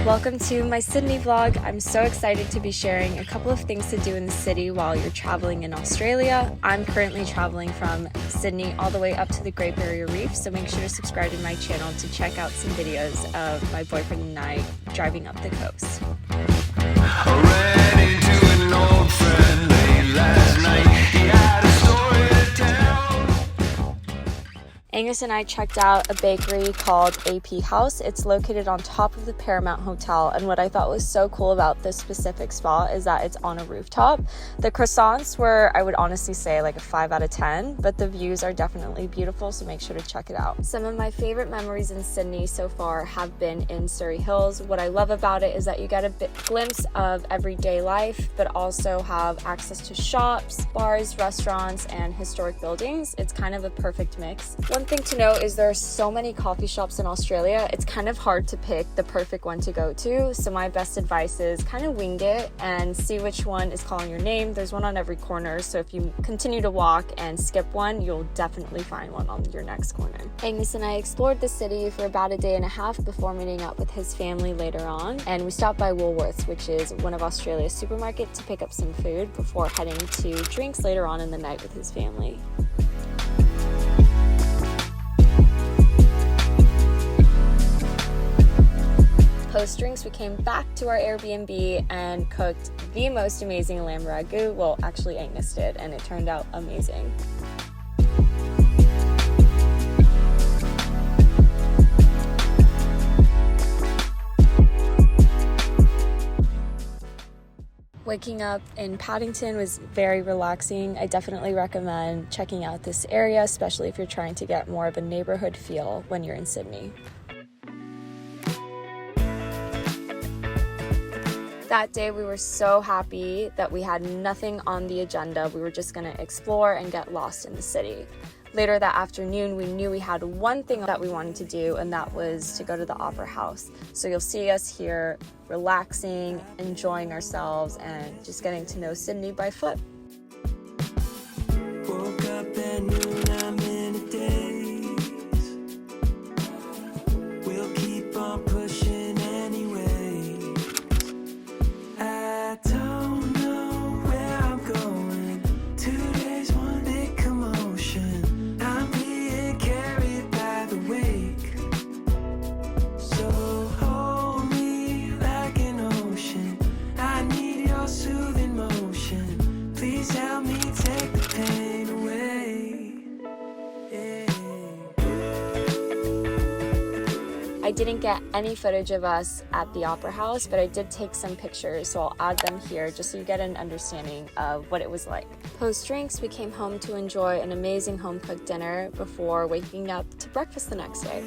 Welcome to my Sydney vlog. I'm so excited to be sharing a couple of things to do in the city while you're traveling in Australia. I'm currently traveling from Sydney all the way up to the Great Barrier Reef, so make sure to subscribe to my channel to check out some videos of my boyfriend and I driving up the coast. I ran into an old friend late last night. He had a story to tell. Angus and I checked out a bakery called AP House. It's located on top of the Paramount Hotel, and what I thought was so cool about this specific spot is that it's on a rooftop. The croissants were, I would honestly say, like a 5 out of 10, but the views are definitely beautiful, so make sure to check it out. Some of my favorite memories in Sydney so far have been in Surrey Hills. What I love about it is that you get a glimpse of everyday life, but also have access to shops, bars, restaurants, and historic buildings. It's kind of a perfect mix. One thing to note is there are so many coffee shops in Australia, it's kind of hard to pick the perfect one to go to, so my best advice is kind of wing it and see which one is calling your name. There's one on every corner, so if you continue to walk and skip one, you'll definitely find one on your next corner. Angus and I explored the city for about a day and a half before meeting up with his family later on, and we stopped by Woolworths, which is one of Australia's supermarkets, to pick up some food before heading to drinks later on in the night with his family. Post drinks, we came back to our Airbnb and cooked the most amazing lamb ragu. Well, actually Angus did, and it turned out amazing. Waking up in Paddington was very relaxing. I definitely recommend checking out this area, especially if you're trying to get more of a neighborhood feel when you're in Sydney. That day we were so happy that we had nothing on the agenda. We were just gonna explore and get lost in the city. Later that afternoon, we knew we had one thing that we wanted to do, and that was to go to the Opera House. So you'll see us here relaxing, enjoying ourselves, and just getting to know Sydney by foot. Woke up at noon, I'm in a daze. We'll keep on pushing anyway. I don't know where I'm going. 2 days, one big commotion. I'm being carried by the wake. So hold me like an ocean. I need your soothing motion. Please help me take the pain away. Yeah. I didn't get any footage of us at the Opera House, but I did take some pictures, so I'll add them here just so you get an understanding of what it was like. Post drinks, we came home to enjoy an amazing home-cooked dinner before waking up to breakfast the next day.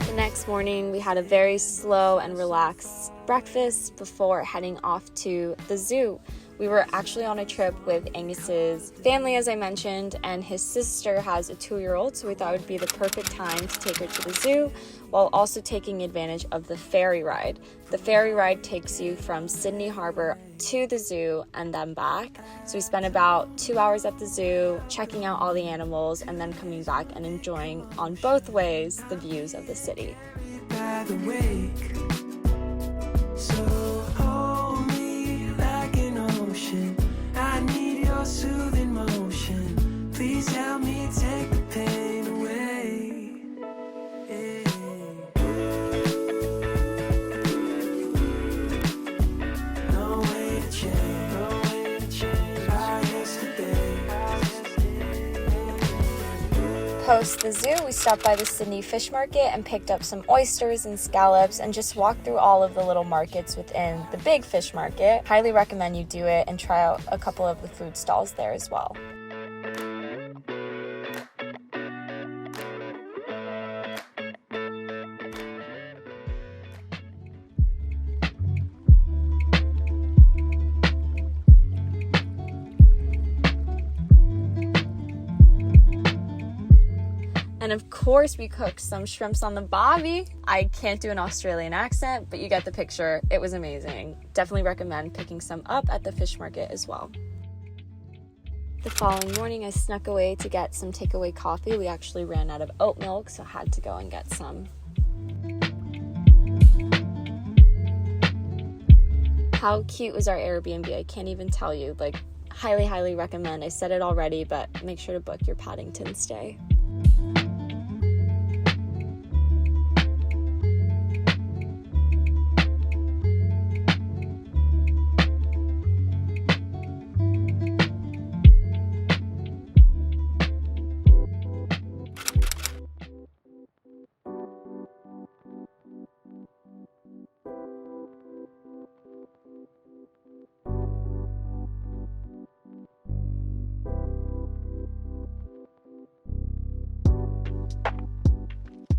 The next morning, we had a very slow and relaxed breakfast before heading off to the zoo. We were actually on a trip with Angus's family, as I mentioned, and his sister has a 2-year-old, so we thought it would be the perfect time to take her to the zoo while also taking advantage of the ferry ride. The ferry ride takes you from Sydney Harbour to the zoo and then back. So we spent about 2 hours at the zoo, checking out all the animals, and then coming back and enjoying on both ways the views of the city. By the wake. So hold me like an ocean. I need your soothing motion. Please help me take the pain away. Yeah. No way to change. No way to change. Our yesterday. Post the zoo, we stopped by the Sydney Fish Market and picked up some oysters and scallops and just walked through all of the little markets within the big fish market. Highly recommend you do it and try out a couple of the food stalls there as well. And of course we cooked some shrimps on the barbie. I can't do an Australian accent, but you get the picture. It was amazing. Definitely recommend picking some up at the fish market as well. The following morning, I snuck away to get some takeaway coffee. We actually ran out of oat milk, so I had to go and get some. How cute was our Airbnb? I can't even tell you. Like, highly, highly recommend. I said it already, but make sure to book your Paddington stay.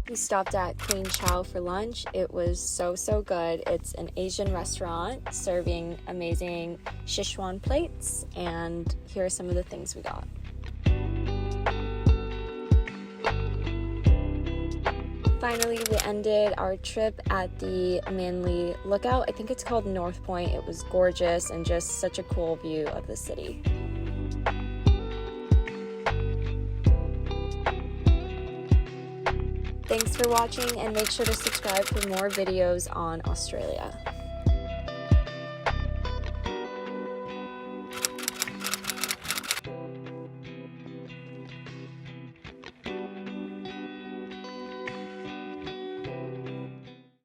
We stopped at Queen Chow for lunch. It was so good. It's an Asian restaurant serving amazing Sichuan plates, and here are some of the things we got. Finally, we ended our trip at the Manly Lookout. I think it's called North Point. It was gorgeous and just such a cool view of the city. Thanks for watching, and make sure to subscribe for more videos on Australia.